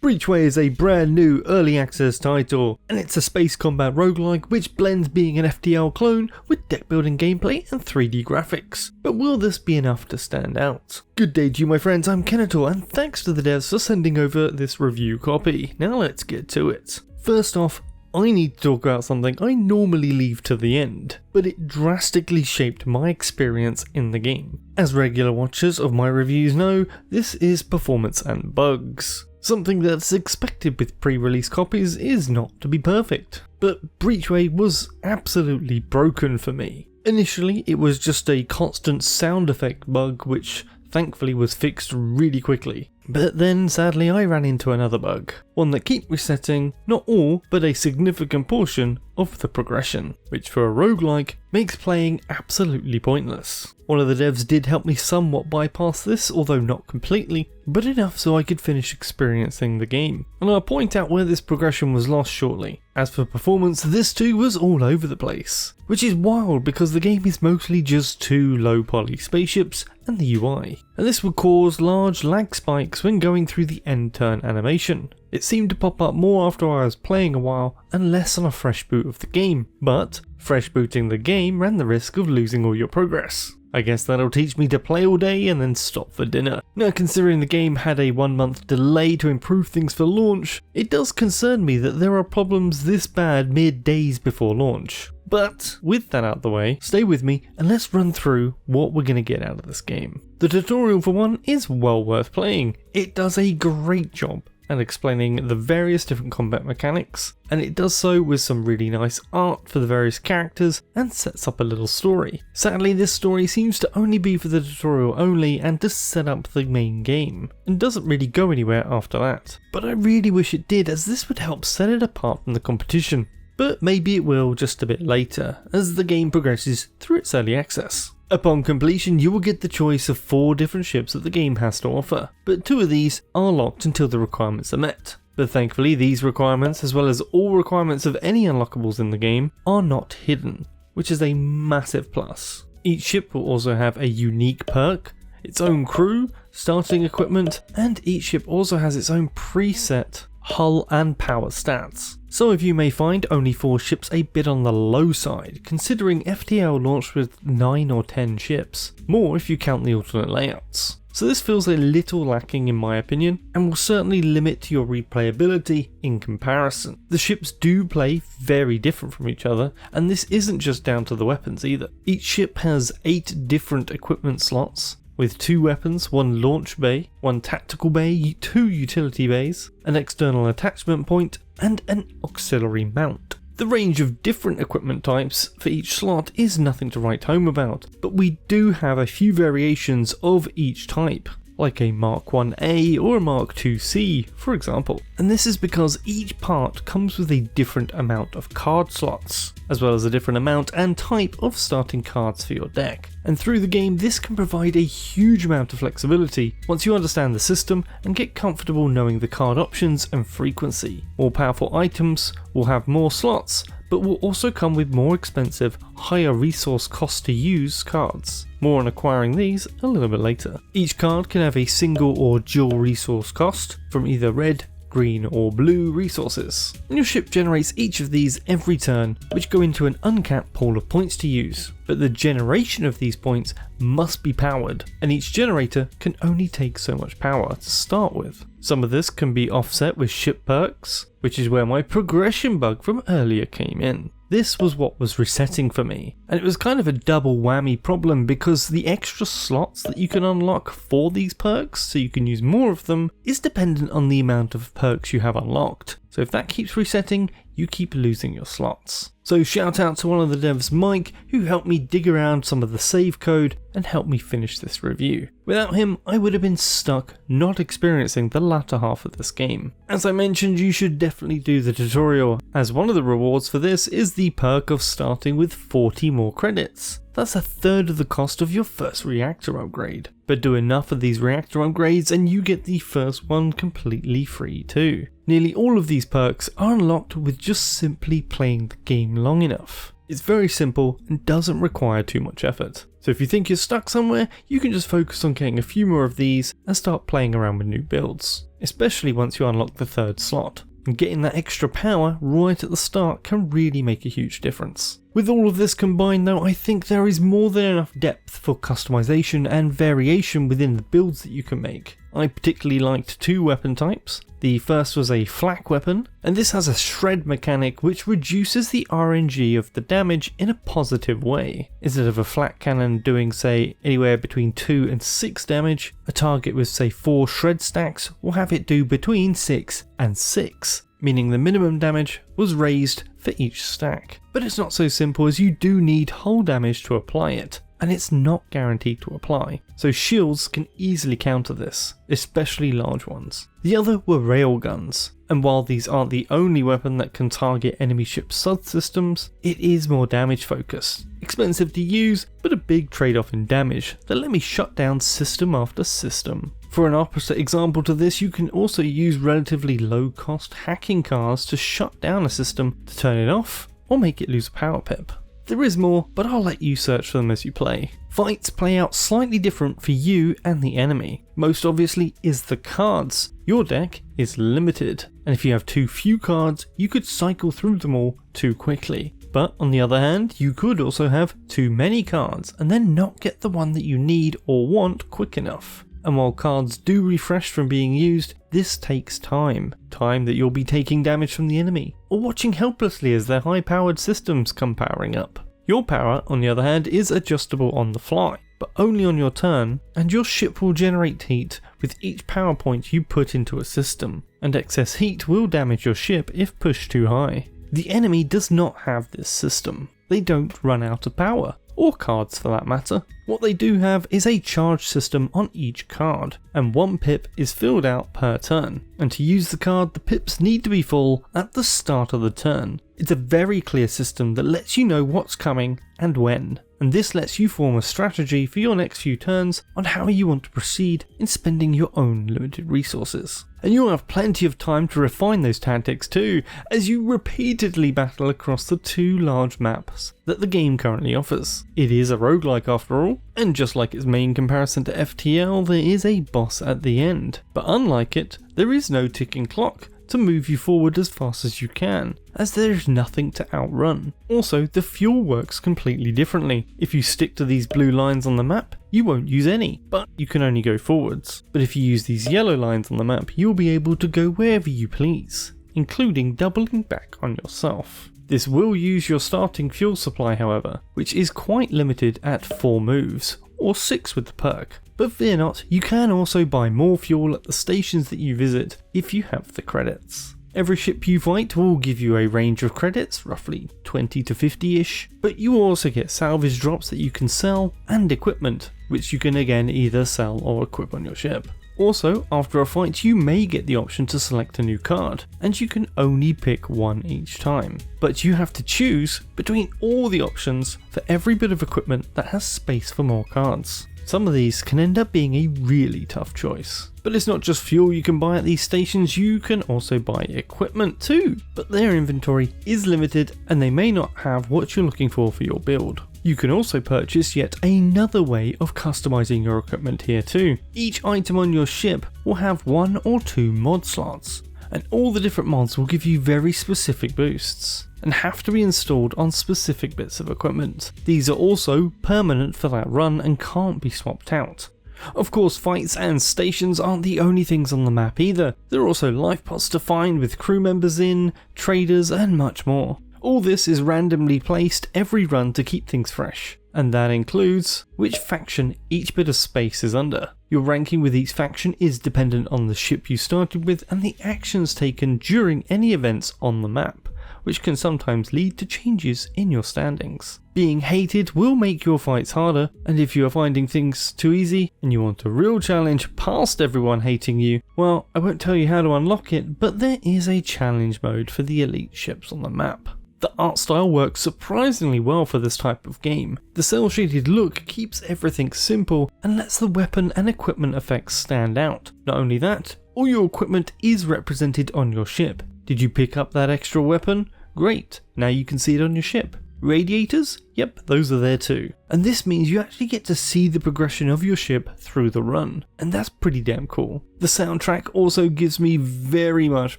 Breachway is a brand new early access title, and it's a space combat roguelike which blends being an FTL clone with deck building gameplay and 3D graphics. But will this be enough to stand out? Good day to you my friends, I'm Kenator, and thanks to the devs for sending over this review copy. Now let's get to it. First off, I need to talk about something I normally leave to the end, but it drastically shaped my experience in the game. As regular watchers of my reviews know, this is performance and bugs. Something that's expected with pre-release copies is not to be perfect, but Breachway was absolutely broken for me. Initially, it was just a constant sound effect bug which thankfully was fixed really quickly. But then sadly I ran into another bug, one that kept resetting not all but a significant portion of the progression, which for a roguelike makes playing absolutely pointless. One of the devs did help me somewhat bypass this, although not completely, but enough so I could finish experiencing the game. And I'll point out where this progression was lost shortly. As for performance, this too was all over the place, which is wild because the game is mostly just two low poly spaceships and the UI, and this would cause large lag spikes when going through the end turn animation. It seemed to pop up more after I was playing a while and less on a fresh boot of the game, but fresh booting the game ran the risk of losing all your progress. I guess that'll teach me to play all day and then stop for dinner. Now, considering the game had a 1 month delay to improve things for launch, it does concern me that there are problems this bad mere days before launch. But with that out of the way, stay with me and let's run through what we're going to get out of this game. The tutorial for one is well worth playing. It does a great job and explaining the various different combat mechanics, and it does so with some really nice art for the various characters and sets up a little story. Sadly, this story seems to only be for the tutorial only and to set up the main game, and doesn't really go anywhere after that. But I really wish it did, as this would help set it apart from the competition. But maybe it will just a bit later, as the game progresses through its early access. Upon completion, you will get the choice of 4 different ships that the game has to offer, but 2 of these are locked until the requirements are met. But thankfully these requirements, as well as all requirements of any unlockables in the game, are not hidden, which is a massive plus. Each ship will also have a unique perk, its own crew, starting equipment, and each ship also has its own preset hull and power stats. Some of you may find only 4 ships a bit on the low side, considering FTL launched with 9 or 10 ships, more if you count the alternate layouts. So this feels a little lacking in my opinion, and will certainly limit your replayability in comparison. The ships do play very different from each other, and this isn't just down to the weapons either. Each ship has 8 different equipment slots, with 2 weapons, 1 launch bay, 1 tactical bay, 2 utility bays, an external attachment point, and an auxiliary mount. The range of different equipment types for each slot is nothing to write home about, but we do have a few variations of each type, like a Mark 1A or a Mark 2C for example. And this is because each part comes with a different amount of card slots, as well as a different amount and type of starting cards for your deck. And through the game this can provide a huge amount of flexibility once you understand the system and get comfortable knowing the card options and frequency. More powerful items will have more slots, but will also come with more expensive, higher resource cost to use cards. More on acquiring these a little bit later. Each card can have a single or dual resource cost from either red, green or blue resources. And your ship generates each of these every turn, which go into an uncapped pool of points to use. But the generation of these points must be powered, and each generator can only take so much power to start with. Some of this can be offset with ship perks, which is where my progression bug from earlier came in. This was what was resetting for me, and it was kind of a double whammy problem because the extra slots that you can unlock for these perks, so you can use more of them, is dependent on the amount of perks you have unlocked. So if that keeps resetting, you keep losing your slots. So shout out to one of the devs, Mike, who helped me dig around some of the save code and helped me finish this review. Without him, I would have been stuck not experiencing the latter half of this game. As I mentioned, you should definitely do the tutorial, as one of the rewards for this is the perk of starting with 40 more credits. That's a third of the cost of your first reactor upgrade. But do enough of these reactor upgrades and you get the first one completely free too. Nearly all of these perks are unlocked with just simply playing the game long enough. It's very simple and doesn't require too much effort. So if you think you're stuck somewhere, you can just focus on getting a few more of these and start playing around with new builds. especially once you unlock the third slot. And getting that extra power right at the start can really make a huge difference. With all of this combined though, I think there is more than enough depth for customization and variation within the builds that you can make. I particularly liked two weapon types. The first was a flak weapon, and this has a shred mechanic which reduces the RNG of the damage in a positive way. Instead of a flak cannon doing say anywhere between 2 and 6 damage, a target with say 4 shred stacks will have it do between 6 and 6, meaning the minimum damage was raised for each stack. But it's not so simple, as you do need hull damage to apply it, and it's not guaranteed to apply, so shields can easily counter this, especially large ones. The other were railguns, and while these aren't the only weapon that can target enemy ship subsystems, it is more damage focused. Expensive to use, but a big trade-off in damage that let me shut down system after system. For an opposite example to this, you can also use relatively low cost hacking cards to shut down a system to turn it off or make it lose a power pip. There is more, but I'll let you search for them as you play. Fights play out slightly different for you and the enemy. Most obviously is the cards. Your deck is limited, and if you have too few cards, you could cycle through them all too quickly. But on the other hand, you could also have too many cards and then not get the one that you need or want quick enough. And while cards do refresh from being used, this takes time. Time that you'll be taking damage from the enemy, or watching helplessly as their high-powered systems come powering up. Your power, on the other hand, is adjustable on the fly, but only on your turn, and your ship will generate heat with each power point you put into a system, and excess heat will damage your ship if pushed too high. The enemy does not have this system. They don't run out of power, or cards for that matter. What they do have is a charge system on each card, and 1 pip is filled out per turn, and to use the card the pips need to be full at the start of the turn. It's a very clear system that lets you know what's coming and when, and this lets you form a strategy for your next few turns on how you want to proceed in spending your own limited resources. And you'll have plenty of time to refine those tactics too, as you repeatedly battle across the 2 large maps that the game currently offers. It is a roguelike after all, and just like its main comparison to FTL, there is a boss at the end. But unlike it, there is no ticking clock to move you forward as fast as you can, as there is nothing to outrun. Also, the fuel works completely differently. If you stick to these blue lines on the map, you won't use any, but you can only go forwards. But if you use these yellow lines on the map, you'll be able to go wherever you please, including doubling back on yourself. This will use your starting fuel supply however, which is quite limited at 4 moves, or 6 with the perk. But fear not, you can also buy more fuel at the stations that you visit if you have the credits. Every ship you fight will give you a range of credits, roughly 20 to 50-ish, but you will also get salvage drops that you can sell, and equipment, which you can again either sell or equip on your ship. Also, after a fight you may get the option to select a new card, and you can only pick one each time. But you have to choose between all the options for every bit of equipment that has space for more cards. Some of these can end up being a really tough choice. But it's not just fuel you can buy at these stations, you can also buy equipment too, but their inventory is limited and they may not have what you're looking for your build. You can also purchase yet another way of customizing your equipment here too. Each item on your ship will have 1 or 2 mod slots, and all the different mods will give you very specific boosts and have to be installed on specific bits of equipment. These are also permanent for that run and can't be swapped out. Of course, fights and stations aren't the only things on the map either. There are also life pods to find with crew members in, traders and much more. All this is randomly placed every run to keep things fresh, and that includes which faction each bit of space is under. Your ranking with each faction is dependent on the ship you started with and the actions taken during any events on the map, which can sometimes lead to changes in your standings. Being hated will make your fights harder, and if you are finding things too easy and you want a real challenge past everyone hating you, well, I won't tell you how to unlock it, but there is a challenge mode for the elite ships on the map. The art style works surprisingly well for this type of game. The cel shaded look keeps everything simple and lets the weapon and equipment effects stand out. Not only that, all your equipment is represented on your ship. Did you pick up that extra weapon? Great, now you can see it on your ship. Radiators? Yep, those are there too. And this means you actually get to see the progression of your ship through the run, and that's pretty damn cool. The soundtrack also gives me very much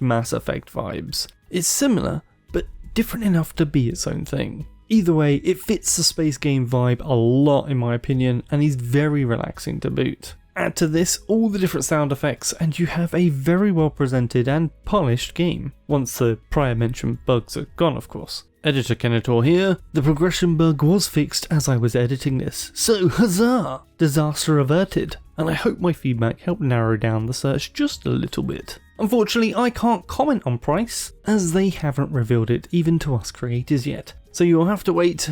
Mass Effect vibes. It's similar, but different enough to be its own thing. Either way, it fits the space game vibe a lot in my opinion, and is very relaxing to boot. Add to this all the different sound effects and you have a very well presented and polished game, once the prior mentioned bugs are gone of course. Editor Kenator here. The progression bug was fixed as I was editing this, so huzzah! Disaster averted, and I hope my feedback helped narrow down the search just a little bit. Unfortunately, I can't comment on price, as they haven't revealed it even to us creators yet, so you'll have to wait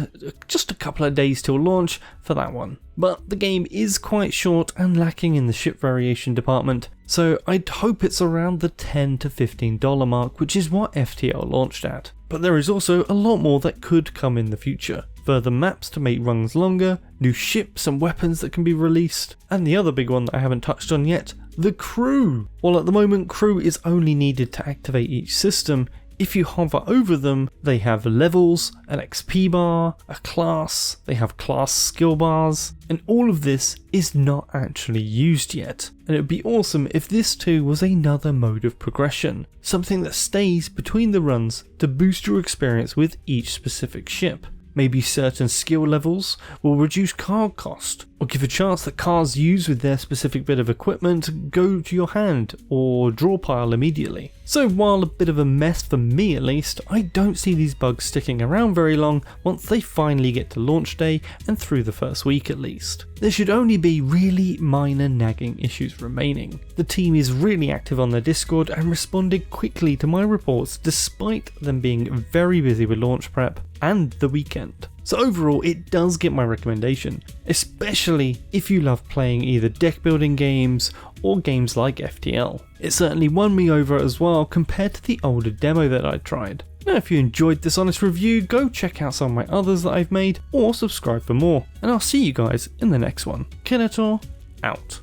just a couple of days till launch for that one. But the game is quite short and lacking in the ship variation department, so I'd hope it's around the $10 to $15 mark, which is what FTL launched at. But there is also a lot more that could come in the future. Further maps to make runs longer, new ships and weapons that can be released, and the other big one that I haven't touched on yet, the crew! While at the moment crew is only needed to activate each system, if you hover over them, they have levels, an XP bar, a class, they have class skill bars, and all of this is not actually used yet. And it would be awesome if this too was another mode of progression, something that stays between the runs to boost your experience with each specific ship. Maybe certain skill levels will reduce card cost, or give a chance that cards used with their specific bit of equipment go to your hand or draw pile immediately. So while a bit of a mess for me at least, I don't see these bugs sticking around very long once they finally get to launch day and through the first week at least. There should only be really minor nagging issues remaining. The team is really active on their Discord and responded quickly to my reports despite them being very busy with launch prep and the weekend. So overall it does get my recommendation, especially if you love playing either deck building games or games like FTL. It certainly won me over as well compared to the older demo that I tried. Now if you enjoyed this honest review, go check out some of my others that I've made or subscribe for more, and I'll see you guys in the next one. Kenator, out.